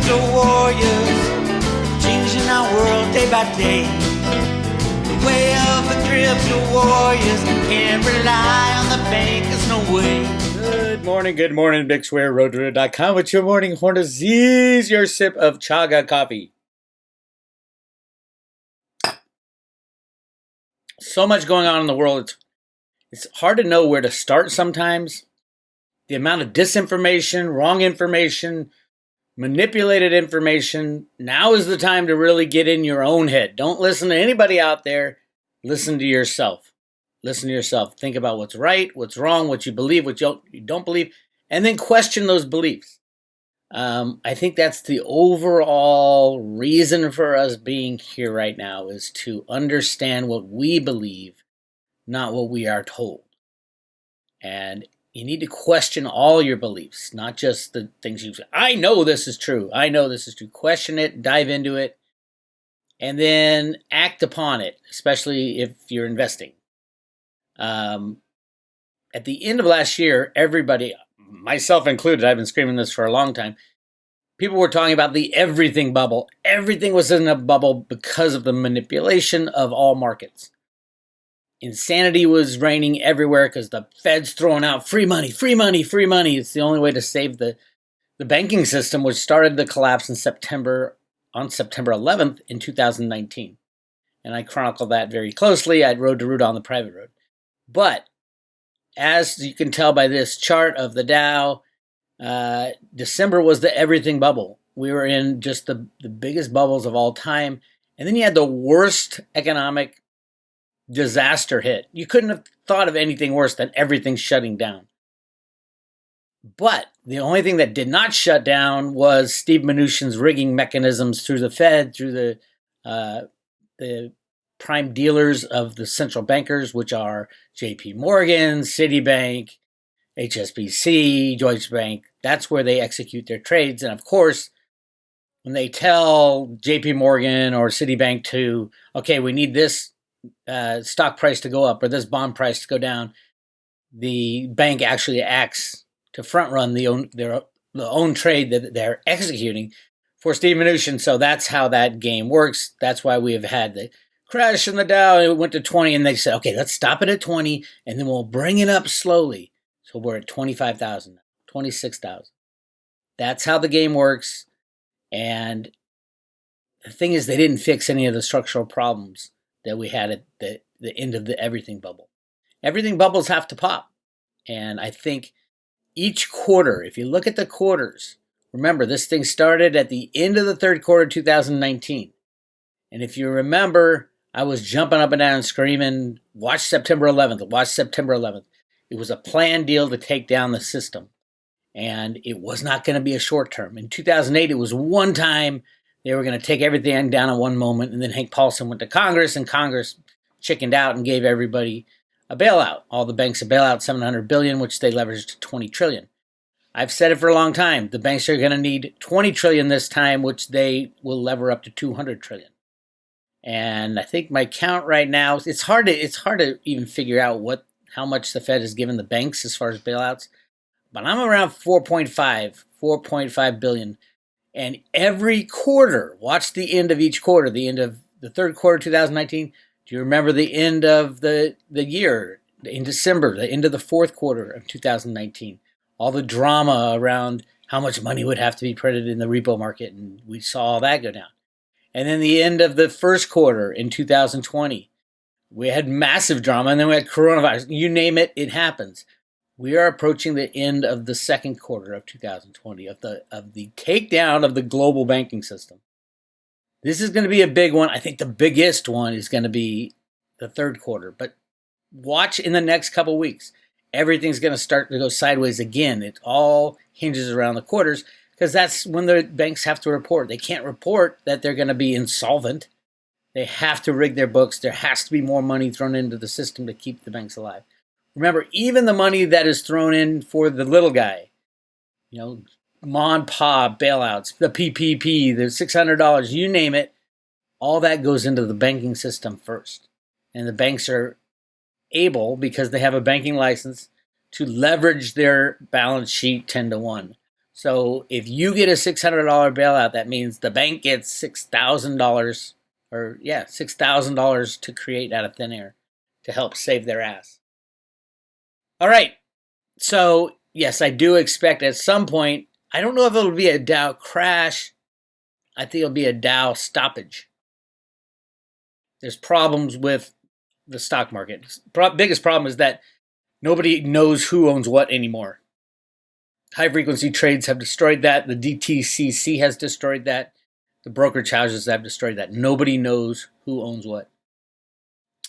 crypto warriors, changing our world day by day. The way of the crypto warriors, can't rely on the bankers, no way. Good morning, Bix Weir, roadrunner.com with your morning horn disease, your sip of chaga coffee. So much going on in the world, it's hard to know where to start sometimes. The amount of disinformation, wrong information, manipulated information. Now is the time to really get in your own head. Don't listen to anybody out there. Listen to yourself. Listen to yourself. Think about what's right, what's wrong, what you believe, what you don't believe, and then question those beliefs. I think that's the overall reason for us being here right now, is to understand what we believe, not what we are told. And you need to question all your beliefs, not just the things you say. I know this is true. I know this is true. Question it, dive into it, and then act upon it, especially if you're investing. At the end of last year, everybody, myself included, I've been screaming this for a long time, people were talking about the everything bubble. Everything was in a bubble because of the manipulation of all markets. Insanity was reigning everywhere because the Fed's throwing out free money, free money, free money. It's the only way to save the banking system, which started the collapse on September 11th in 2019. And I chronicle that very closely. I rode to Rue on the private road. But as you can tell by this chart of the Dow, December was the everything bubble. We were in just the biggest bubbles of all time. And then you had the worst economic disaster hit. You couldn't have thought of anything worse than everything shutting down. But the only thing that did not shut down was Steve Mnuchin's rigging mechanisms through the Fed, through the prime dealers of the central bankers, which are JP Morgan, Citibank, HSBC, Deutsche Bank. That's where they execute their trades. And of course, when they tell JP Morgan or Citibank to, okay, we need this stock price to go up or this bond price to go down, the bank actually acts to front run their own trade that they're executing for Steve Mnuchin. So that's how that game works. That's why we have had the crash in the Dow. It went to 20 and they said, okay, let's stop it at 20 and then we'll bring it up slowly. So we're at 25,000 now, 26,000. That's how the game works. And the thing is, they didn't fix any of the structural problems that we had at the end of the everything bubble. Everything bubbles have to pop. And I think each quarter, if you look at the quarters, remember this thing started at the end of the third quarter 2019. And if you remember, I was jumping up and down screaming, watch September 11th, watch September 11th. It was a planned deal to take down the system. And it was not going to be a short term. In 2008, it was one time. They were going to take everything down in one moment, and then Hank Paulson went to Congress, and Congress chickened out and gave everybody a bailout. All the banks a bailout, $700 billion, which they leveraged to $20 trillion. I've said it for a long time. The banks are going to need $20 trillion this time, which they will lever up to $200 trillion. And I think my count right now, it's hard to even figure out how much the Fed has given the banks as far as bailouts, but I'm around 4.5 billion. And every quarter, watch the end of each quarter, the end of the third quarter 2019. Do you remember the end of the year, in December, the end of the fourth quarter of 2019? All the drama around how much money would have to be printed in the repo market, and we saw all that go down. And then the end of the first quarter in 2020, we had massive drama, and then we had coronavirus. You name it, it happens. We are approaching the end of the second quarter of 2020, of the takedown of the global banking system. This is going to be a big one. I think the biggest one is going to be the third quarter. But watch in the next couple weeks. Everything's going to start to go sideways again. It all hinges around the quarters because that's when the banks have to report. They can't report that they're going to be insolvent. They have to rig their books. There has to be more money thrown into the system to keep the banks alive. Remember, even the money that is thrown in for the little guy, mom, pop, bailouts, the PPP, the $600, you name it, all that goes into the banking system first. And the banks are able, because they have a banking license, to leverage their balance sheet 10 to 1. So if you get a $600 bailout, that means the bank gets $6,000, or yeah, $6,000 to create out of thin air to help save their ass. All right. So yes, I do expect at some point, I don't know if it'll be a Dow crash. I think it'll be a Dow stoppage. There's problems with the stock market. Biggest problem is that nobody knows who owns what anymore. High frequency trades have destroyed that. The DTCC has destroyed that. The brokerage houses have destroyed that. Nobody knows who owns what.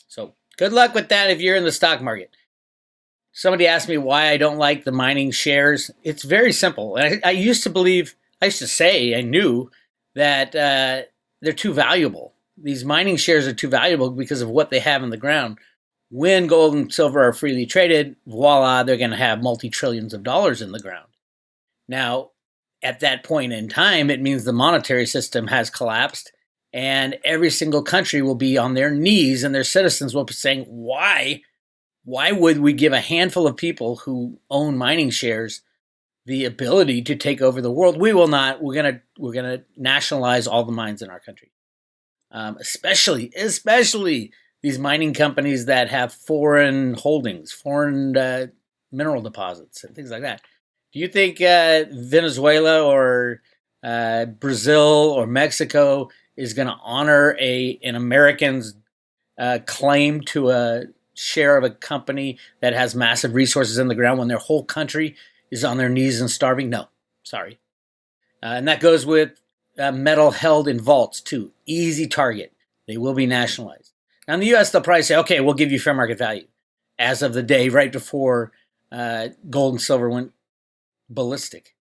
So good luck with that if you're in the stock market. Somebody asked me why I don't like the mining shares. It's very simple. I used to say, I knew that they're too valuable. These mining shares are too valuable because of what they have in the ground. When gold and silver are freely traded, voila, they're going to have multi-trillions of dollars in the ground. Now, at that point in time, it means the monetary system has collapsed, and every single country will be on their knees, and their citizens will be saying, why would we give a handful of people who own mining shares the ability to take over the world? We will not. We're gonna nationalize all the mines in our country, especially these mining companies that have foreign holdings, foreign mineral deposits, and things like that. Do you think Venezuela or Brazil or Mexico is going to honor an American's claim to a share of a company that has massive resources in the ground when their whole country is on their knees and starving? No, sorry. And that goes with metal held in vaults too. Easy target. They will be nationalized. Now in the U.S., they'll probably say, okay, we'll give you fair market value. As of the day right before gold and silver went ballistic.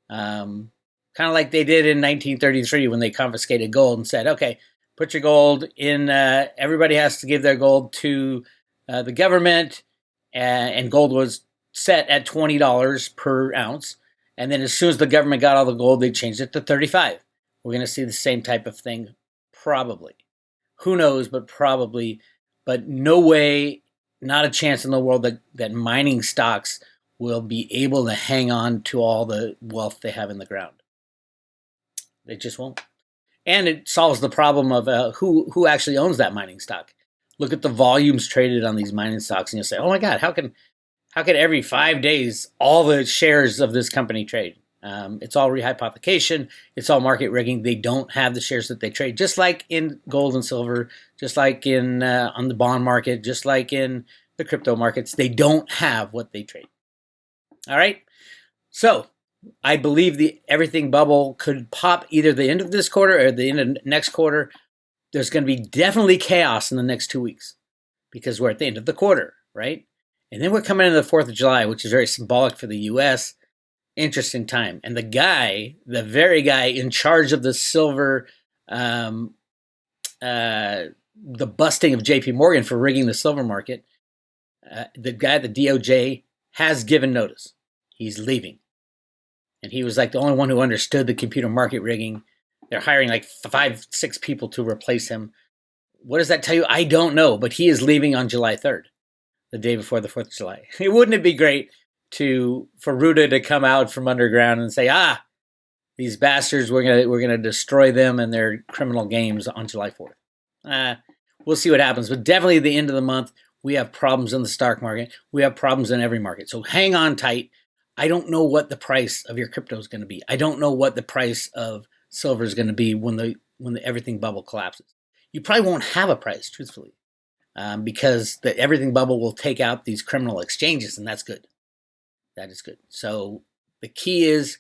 Kind of like they did in 1933 when they confiscated gold and said, okay, put your gold in, everybody has to give their gold to the government, and gold was set at $20 per ounce. And then as soon as the government got all the gold, they changed it to $35. We're going to see the same type of thing, probably. Who knows, but probably. But no way, not a chance in the world that mining stocks will be able to hang on to all the wealth they have in the ground. They just won't. And it solves the problem of who actually owns that mining stock. Look at the volumes traded on these mining stocks, and you'll say, "Oh my God, how can every 5 days all the shares of this company trade?" It's all rehypothecation. It's all market rigging. They don't have the shares that they trade, just like in gold and silver, just like in on the bond market, just like in the crypto markets. They don't have what they trade. All right. So I believe the everything bubble could pop either the end of this quarter or the end of next quarter. There's going to be definitely chaos in the next 2 weeks because we're at the end of the quarter, right? And then we're coming into the 4th of July, which is very symbolic for the U.S. Interesting time. And the very guy in charge of the silver, the busting of J.P. Morgan for rigging the silver market, the guy at the DOJ has given notice. He's leaving. And he was like the only one who understood the computer market rigging. They're hiring like 5-6 people to replace him. What does that tell you? I don't know, but he is leaving on July 3rd, the day before the 4th of July. Wouldn't it be great for Ruta to come out from underground and say, these bastards, we're gonna destroy them and their criminal games on July 4th. We'll see what happens, but definitely at the end of the month, we have problems in the stock market. We have problems in every market. So hang on tight. I don't know what the price of your crypto is going to be. I don't know what the price of silver is going to be when the everything bubble collapses. You probably won't have a price, truthfully, because the everything bubble will take out these criminal exchanges, and that's good. That is good. So the key is,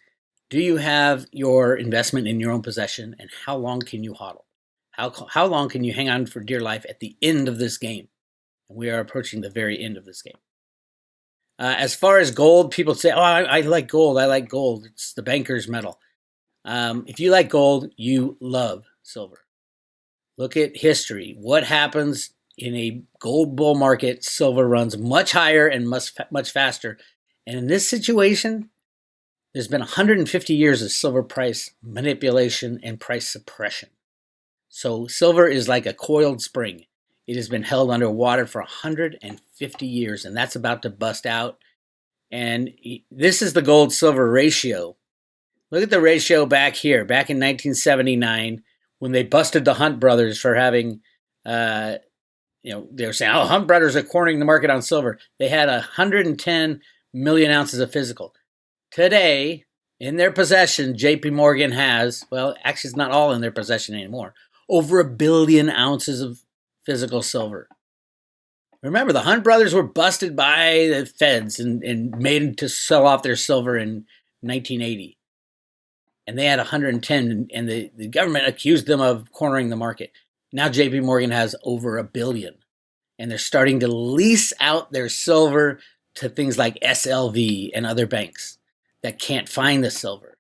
do you have your investment in your own possession, and how long can you hodl? How long can you hang on for dear life at the end of this game? And we are approaching the very end of this game. As far as gold, people say, I like gold. I like gold. It's the banker's metal. If you like gold, you love silver. Look at history. What happens in a gold bull market? Silver runs much higher and much faster. And in this situation, there's been 150 years of silver price manipulation and price suppression. So silver is like a coiled spring. It has been held underwater for 150 years, and that's about to bust out. And this is the gold-silver ratio Look at the ratio back here, back in 1979, when they busted the Hunt brothers for having, they were saying, oh, Hunt brothers are cornering the market on silver. They had 110 million ounces of physical. Today, in their possession, JP Morgan has, well, actually it's not all in their possession anymore, over 1 billion ounces of physical silver. Remember, the Hunt brothers were busted by the feds and made to sell off their silver in 1980. And they had 110, and the government accused them of cornering the market. Now JP Morgan has over 1 billion, and they're starting to lease out their silver to things like SLV and other banks that can't find the silver.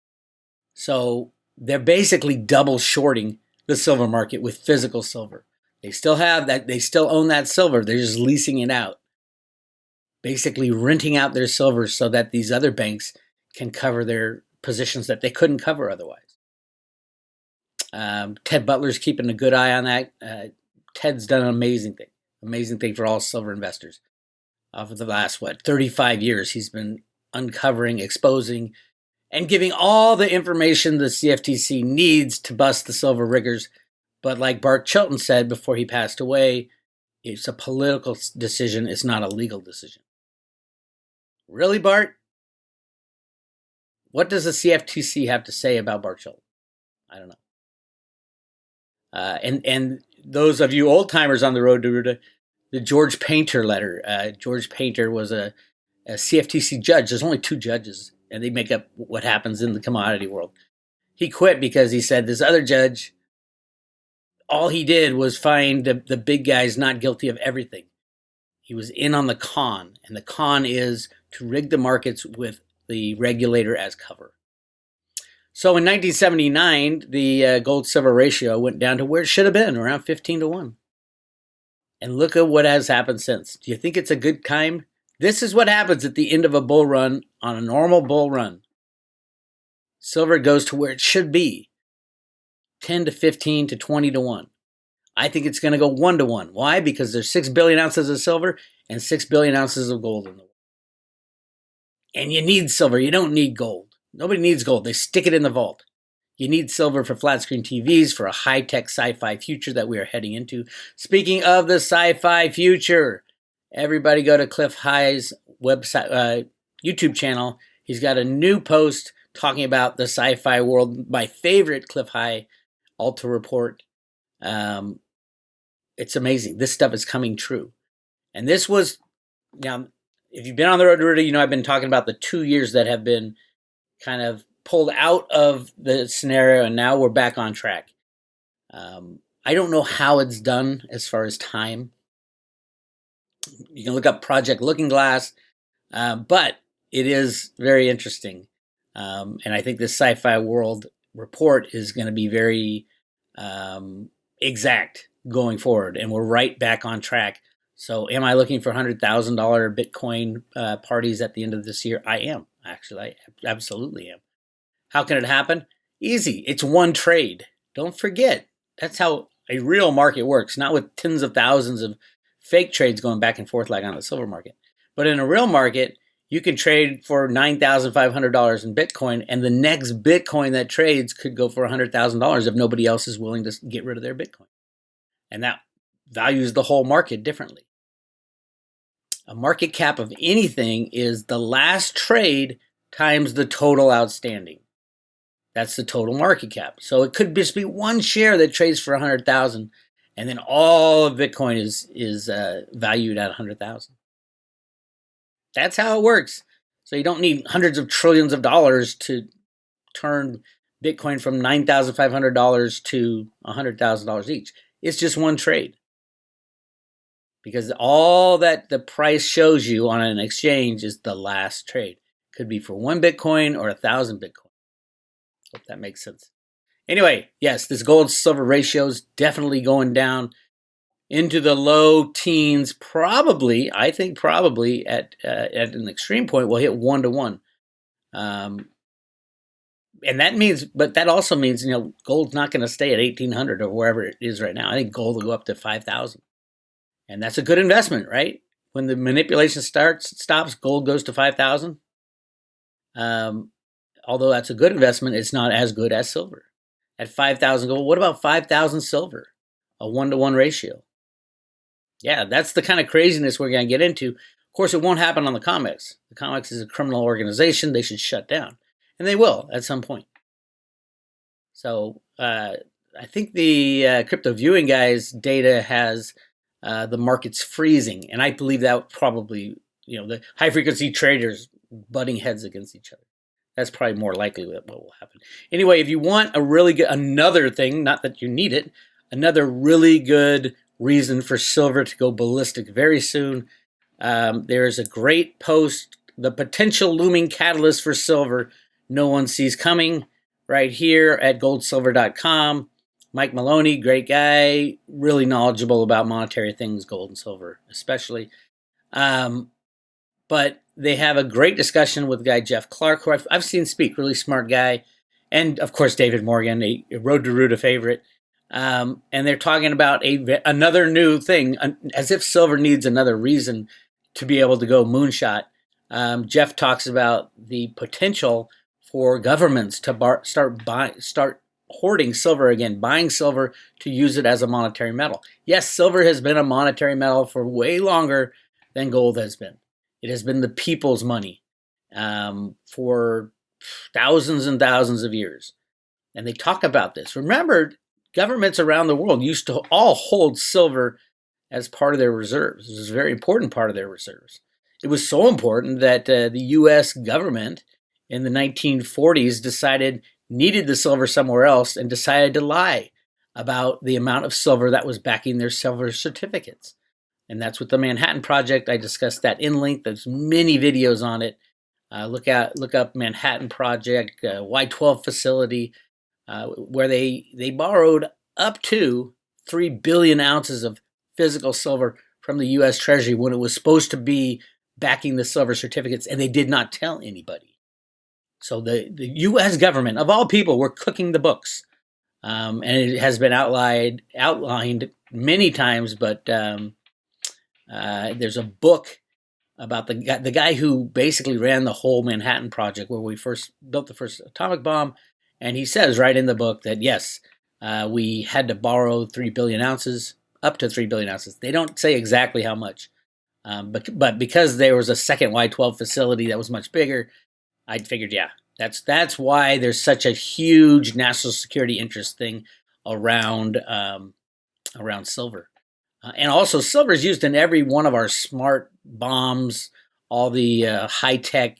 So they're basically double shorting the silver market with physical silver. They still have that, they still own that silver, they're just leasing it out. Basically renting out their silver so that these other banks can cover their positions that they couldn't cover otherwise. Ted Butler's keeping a good eye on that. Ted's done an amazing thing for all silver investors. For the last, 35 years, he's been uncovering, exposing, and giving all the information the CFTC needs to bust the silver riggers. But like Bart Chilton said before he passed away, it's a political decision, it's not a legal decision. Really, Bart? What does the CFTC have to say about Bart Chilton? I don't know. And those of you old timers on the road to the George Painter letter. George Painter was a CFTC judge. There's only 2 judges, and they make up what happens in the commodity world. He quit because he said this other judge, all he did was find the big guys not guilty of everything. He was in on the con, and the con is to rig the markets with the regulator as cover. So in 1979, the gold-silver ratio went down to where it should have been, around 15-1. And look at what has happened since. Do you think it's a good time? This is what happens at the end of a bull run, on a normal bull run. Silver goes to where it should be, 10 to 15 to 20 to 1. I think it's going to go 1 to 1. Why? Because there's 6 billion ounces of silver and 6 billion ounces of gold in the world. And you need silver. You don't need gold. Nobody needs gold. They stick it in the vault. You need silver for flat screen TVs, for a high-tech sci-fi future that we are heading into. Speaking of the sci-fi future, everybody go to Cliff High's website, YouTube channel. He's got a new post talking about the sci-fi world. My favorite Cliff High Alta report. It's amazing. This stuff is coming true. And this was, now, if you've been on the road to Rue, you know I've been talking about the 2 years that have been kind of pulled out of the scenario, and now we're back on track. I don't know how it's done as far as time. You can look up Project Looking Glass, but it is very interesting. And I think this sci-fi world report is going to be very exact going forward, and we're right back on track. So am I looking for $100,000 Bitcoin parties at the end of this year? I am. Actually, I absolutely am. How can it happen? Easy. It's one trade. Don't forget. That's how a real market works, not with tens of thousands of fake trades going back and forth like on the silver market. But in a real market, you can trade for $9,500 in Bitcoin, and the next Bitcoin that trades could go for $100,000 if nobody else is willing to get rid of their Bitcoin. And that values the whole market differently. A market cap of anything is the last trade times the total outstanding. That's the total market cap. So it could just be one share that trades for 100,000, and then all of Bitcoin is valued at 100,000. That's how it works. So you don't need hundreds of trillions of dollars to turn Bitcoin from $9,500 to $100,000 each. It's just one trade. Because all that the price shows you on an exchange is the last trade. Could be for 1 Bitcoin or 1,000 Bitcoin. Hope that makes sense. Anyway, yes, this gold-silver ratio is definitely going down into the low teens. Probably, I think probably at an extreme point, we'll hit 1 to 1. And that means, but that also means, gold's not going to stay at 1,800 or wherever it is right now. I think gold will go up to 5,000. And that's a good investment, right? When the manipulation stops, gold goes to 5,000. although that's a good investment, it's not as good as silver. At 5,000 gold, what about 5,000 silver? A 1-to-1 ratio. Yeah, that's the kind of craziness we're going to get into. Of course, it won't happen on the COMEX. The COMEX is a criminal organization. They should shut down. And they will at some point. So I think the crypto viewing guys' data has the markets freezing. And I believe that probably, the high-frequency traders butting heads against each other. That's probably more likely what will happen. Anyway, if you want a really good, another thing, not that you need it, another really good reason for silver to go ballistic very soon, there's a great post, the potential looming catalyst for silver no one sees coming, right here at goldsilver.com. Mike Maloney, great guy, really knowledgeable about monetary things, gold and silver especially. But they have a great discussion with the guy Jeff Clark, who I've seen speak, really smart guy. And, of course, David Morgan, a Road to Rue favorite. And they're talking about another new thing, as if silver needs another reason to be able to go moonshot. Jeff talks about the potential for governments to start hoarding silver again, buying silver to use it as a monetary metal. Yes, silver has been a monetary metal for way longer than gold has been. It has been the people's money for thousands and thousands of years. And they talk about this. Remember, governments around the world used to all hold silver as part of their reserves. It was a very important part of their reserves. It was so important that the U.S. government in the 1940s needed the silver somewhere else and decided to lie about the amount of silver that was backing their silver certificates. And that's with the Manhattan Project. I discussed that in length. There's many videos on it. Look up Manhattan Project, Y12 facility, where they borrowed up to 3 billion ounces of physical silver from the U.S. Treasury when it was supposed to be backing the silver certificates, and they did not tell anybody. So the U.S. government, of all people, were cooking the books. And it has been outlined many times, but there's a book about the guy who basically ran the whole Manhattan Project, where we first built the first atomic bomb. And he says right in the book that, yes, we had to borrow 3 billion ounces, up to 3 billion ounces. They don't say exactly how much. But because there was a second Y12 facility that was much bigger, I figured, yeah, that's why there's such a huge national security interest thing around silver. And also, silver is used in every one of our smart bombs, all the high-tech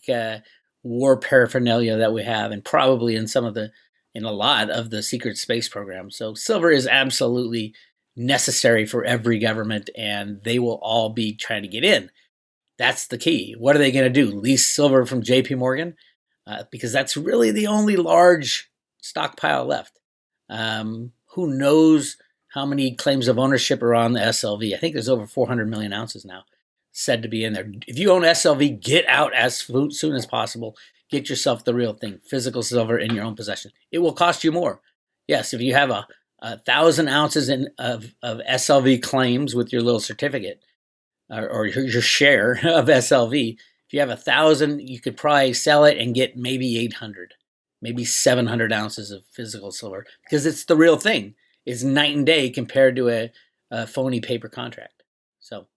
war paraphernalia that we have, and probably in a lot of the secret space programs. So silver is absolutely necessary for every government, and they will all be trying to get in. That's the key. What are they going to do? Lease silver from J.P. Morgan? Because that's really the only large stockpile left. Who knows how many claims of ownership are on the SLV? I think there's over 400 million ounces now said to be in there. If you own SLV, get out as soon as possible. Get yourself the real thing, physical silver in your own possession. It will cost you more. Yes, if you have 1,000 ounces of SLV claims with your little certificate or your share of SLV, if you have 1,000, you could probably sell it and get maybe 800, maybe 700 ounces of physical silver because it's the real thing. It's night and day compared to a phony paper contract. So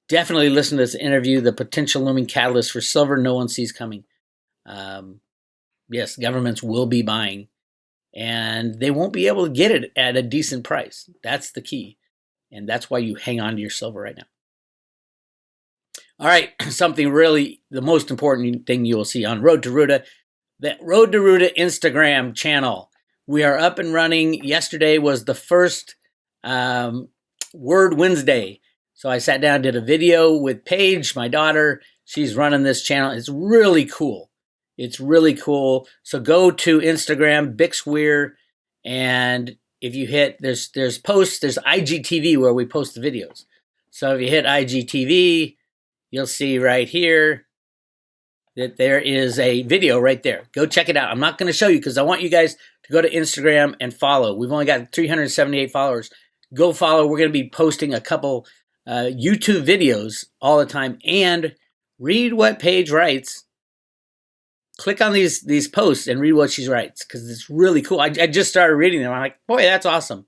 definitely listen to this interview, the potential looming catalyst for silver no one sees coming. Yes, governments will be buying, and they won't be able to get it at a decent price. That's the key, and that's why you hang on to your silver right now. All right, something really, the most important thing you will see on Road to Ruta, the Road to Ruta Instagram channel. We are up and running. Yesterday was the first Word Wednesday. So I sat down, did a video with Paige, my daughter. She's running this channel. It's really cool. It's really cool. So go to Instagram, Bix Weir, and if you hit, there's posts, there's IGTV where we post the videos. So if you hit IGTV, you'll see right here that there is a video right there. Go check it out. I'm not going to show you because I want you guys to go to Instagram and follow. We've only got 378 followers. Go follow. We're going to be posting a couple YouTube videos all the time. And read what Paige writes. click on these posts and read what she writes, because it's really cool. I just started reading them. I'm like, boy, that's awesome.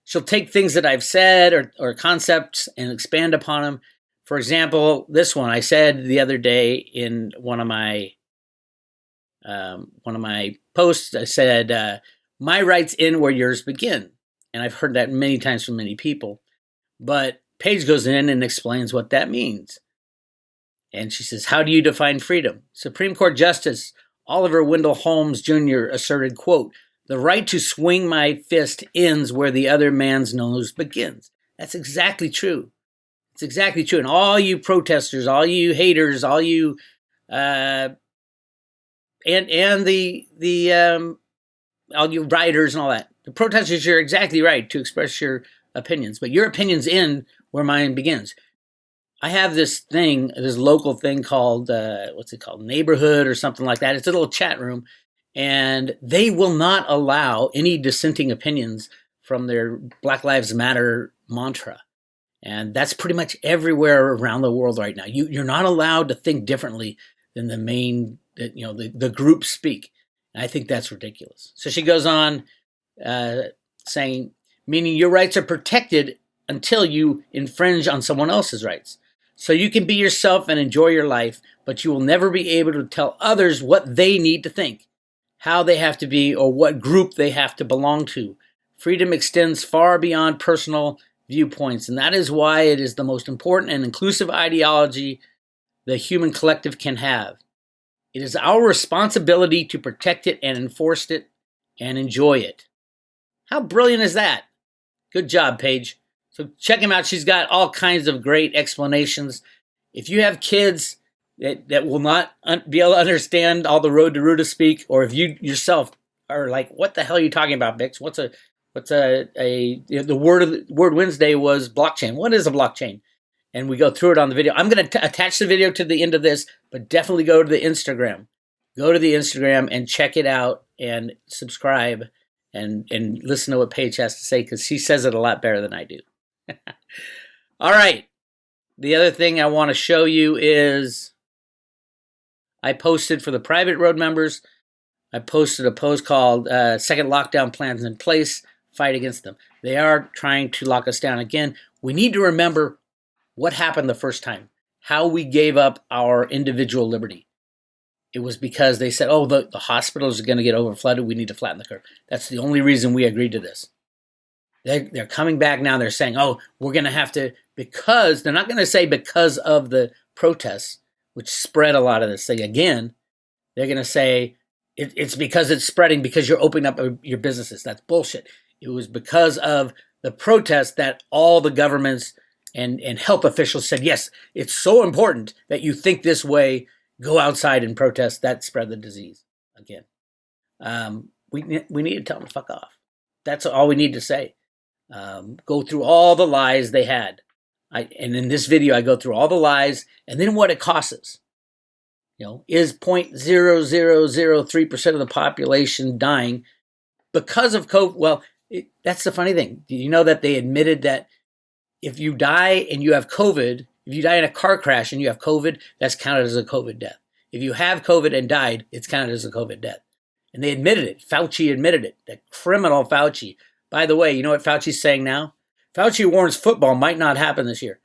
She'll take things that I've said or concepts and expand upon them. For example, this one I said the other day in one of my posts. I said, "My rights end where yours begin," and I've heard that many times from many people. But Paige goes in and explains what that means. And she says, "How do you define freedom?" Supreme Court Justice Oliver Wendell Holmes Jr. asserted, quote, "The right to swing my fist ends where the other man's nose begins." That's exactly true. It's exactly true. And all you protesters, all you haters, all you and all you writers and all that, the protesters, you're exactly right to express your opinions, but your opinions end where mine begins. I have this local thing called, what's it called? Neighborhood or something like that. It's a little chat room, and they will not allow any dissenting opinions from their Black Lives Matter mantra. And that's pretty much everywhere around the world right now. You're not allowed to think differently than the main, the group speak. And I think that's ridiculous. So she goes on saying, meaning your rights are protected until you infringe on someone else's rights. So you can be yourself and enjoy your life, but you will never be able to tell others what they need to think, how they have to be, or what group they have to belong to. Freedom extends far beyond personal viewpoints, and that is why it is the most important and inclusive ideology the human collective can have. It is our responsibility to protect it and enforce it and enjoy it. How brilliant is that? Good job, Paige. So check him out. She's got all kinds of great explanations. If you have kids that will not be able to understand all the Road to Rue to speak, or if you yourself are like, what the hell are you talking about, Bix? The word Wednesday was blockchain. What is a blockchain? And we go through it on the video. I'm going to attach the video to the end of this, but definitely go to the Instagram. Go to the Instagram and check it out and subscribe and listen to what Paige has to say, because she says it a lot better than I do. All right. The other thing I want to show you is I posted for the private road members. I posted a post called Second Lockdown Plans in Place, Fight Against Them. They are trying to lock us down again. We need to remember what happened the first time, how we gave up our individual liberty. It was because they said, oh, the hospitals are going to get overflooded. We need to flatten the curve. That's the only reason we agreed to this. They're coming back now. They're saying, oh, we're going to have to, because they're not going to say because of the protests, which spread a lot of this thing. Again, they're going to say it's because it's spreading because you're opening up your businesses. That's bullshit. It was because of the protests that all the governments and health officials said, yes, it's so important that you think this way, go outside and protest. That spread the disease again. We need to tell them to fuck off. That's all we need to say. Go through all the lies they had. And in this video, I go through all the lies and then what it costs us. Is 0.0003% of the population dying because of COVID? Well, that's the funny thing. Do you know that they admitted that if you die and you have COVID, if you die in a car crash and you have COVID, that's counted as a COVID death. If you have COVID and died, it's counted as a COVID death. And they admitted it. Fauci admitted it. That criminal Fauci. By the way, you know what Fauci's saying now? Fauci warns football might not happen this year.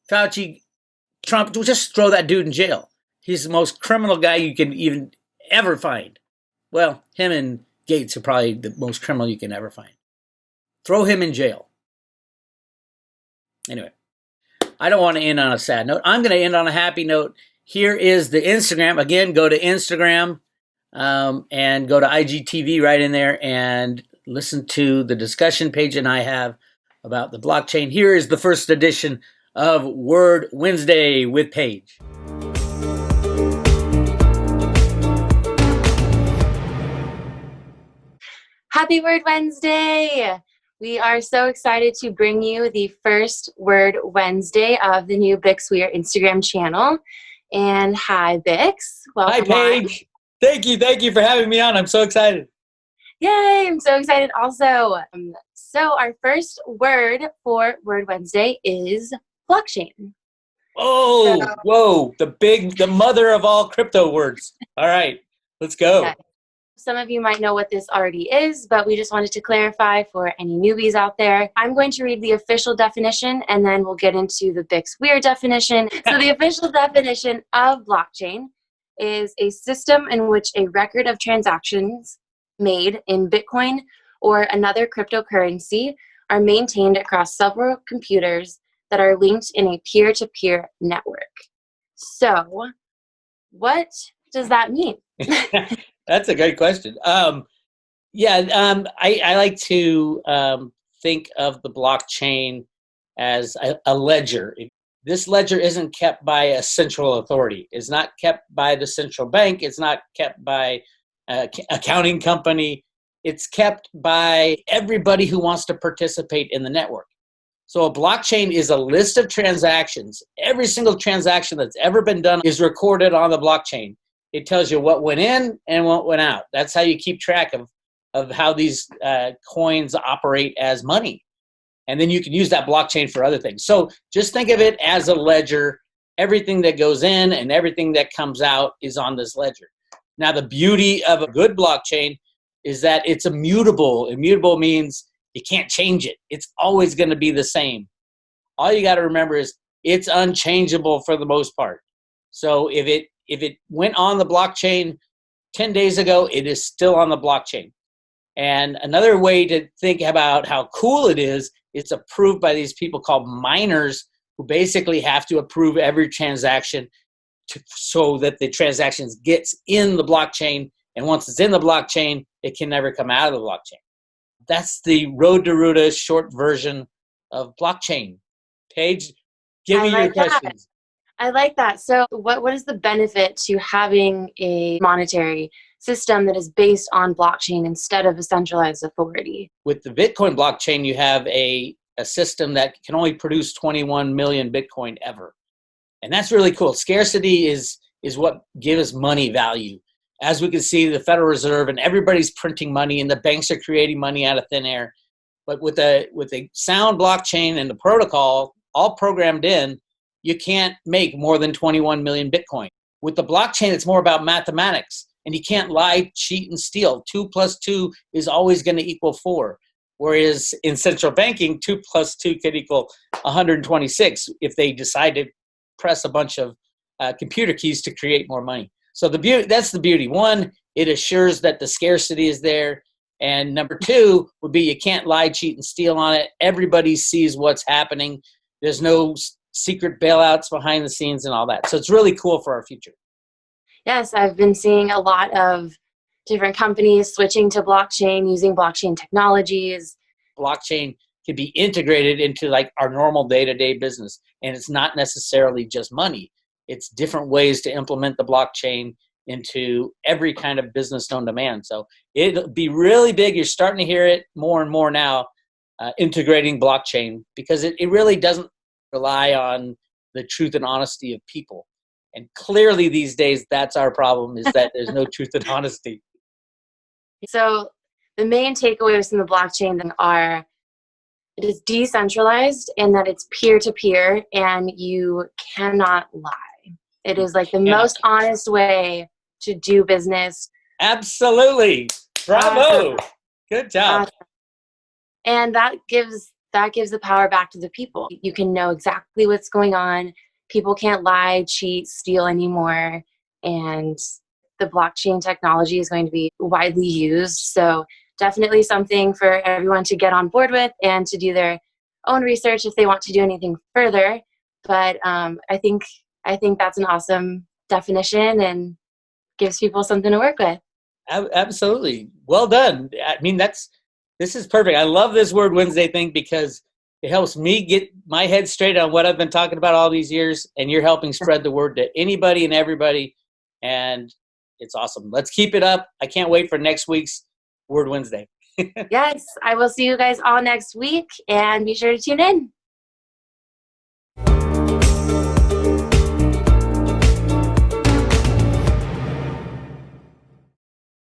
Trump, just throw that dude in jail. He's the most criminal guy you can even ever find. Well, him and Gates are probably the most criminal you can ever find. Throw him in jail. Anyway, I don't want to end on a sad note. I'm going to end on a happy note. Here is the Instagram. Again, go to Instagram and go to IGTV right in there and listen to the discussion Paige and I have about the blockchain. Here is the first edition of Word Wednesday with Paige. Happy Word Wednesday! We are so excited to bring you the first Word Wednesday of the new Bix Weir Instagram channel. And hi, Bix. Welcome. Hi, Paige. Thank you for having me on. I'm so excited. Yay! I'm so excited also. So our first word for Word Wednesday is blockchain. Oh, whoa, the mother of all crypto words. All right. Let's go. Okay. Some of you might know what this already is, but we just wanted to clarify for any newbies out there. I'm going to read the official definition, and then we'll get into the Bix Weir definition. So the official definition of blockchain is a system in which a record of transactions made in Bitcoin or another cryptocurrency are maintained across several computers that are linked in a peer-to-peer network. So what does that mean? That's a great question. I like to think of the blockchain as a ledger. This ledger isn't kept by a central authority. It's not kept by the central bank. It's not kept by an accounting company. It's kept by everybody who wants to participate in the network. So a blockchain is a list of transactions. Every single transaction that's ever been done is recorded on the blockchain. It tells you what went in and what went out. That's how you keep track of how these coins operate as money. And then you can use that blockchain for other things. So just think of it as a ledger. Everything that goes in and everything that comes out is on this ledger. Now, the beauty of a good blockchain is that it's immutable. Immutable means you can't change it. It's always going to be the same. All you got to remember is it's unchangeable for the most part. So if it went on the blockchain 10 days ago, it is still on the blockchain. And another way to think about how cool it is, it's approved by these people called miners who basically have to approve every transaction so that the transactions gets in the blockchain. And once it's in the blockchain, it can never come out of the blockchain. That's the Road to Ruta short version of blockchain. Paige, give me your questions. I like that. So what is the benefit to having a monetary system that is based on blockchain instead of a centralized authority? With the Bitcoin blockchain, you have a system that can only produce 21 million Bitcoin ever. And that's really cool. Scarcity is what gives money value. As we can see, the Federal Reserve and everybody's printing money and the banks are creating money out of thin air. But with a sound blockchain and the protocol all programmed in, you can't make more than 21 million Bitcoin. With the blockchain, it's more about mathematics. And you can't lie, cheat, and steal. 2 plus 2 is always going to equal 4. Whereas in central banking, 2 plus 2 could equal 126 if they decide to press a bunch of computer keys to create more money. So that's the beauty. One, it assures that the scarcity is there. And number two would be you can't lie, cheat, and steal on it. Everybody sees what's happening. There's no secret bailouts behind the scenes and all that. So it's really cool for our future. Yes, I've been seeing a lot of different companies switching to blockchain, using blockchain technologies. Blockchain can be integrated into like our normal day-to-day business. And it's not necessarily just money. It's different ways to implement the blockchain into every kind of business known to man. So it'll be really big. You're starting to hear it more and more now, integrating blockchain, because it really doesn't rely on the truth and honesty of people. And clearly these days, that's our problem, is that there's no truth and honesty. So the main takeaways from the blockchain then are it is decentralized and that it's peer-to-peer and you cannot lie. It is like the most honest way to do business. Absolutely. Bravo. Good job. And that gives the power back to the people. You can know exactly what's going on. People can't lie, cheat, steal anymore. And the blockchain technology is going to be widely used. So definitely something for everyone to get on board with and to do their own research if they want to do anything further. But I think that's an awesome definition and gives people something to work with. Absolutely. Well done. I mean, this is perfect. I love this Word Wednesday thing because it helps me get my head straight on what I've been talking about all these years, and you're helping spread the word to anybody and everybody, and it's awesome. Let's keep it up. I can't wait for next week's Word Wednesday. Yes, I will see you guys all next week, and be sure to tune in.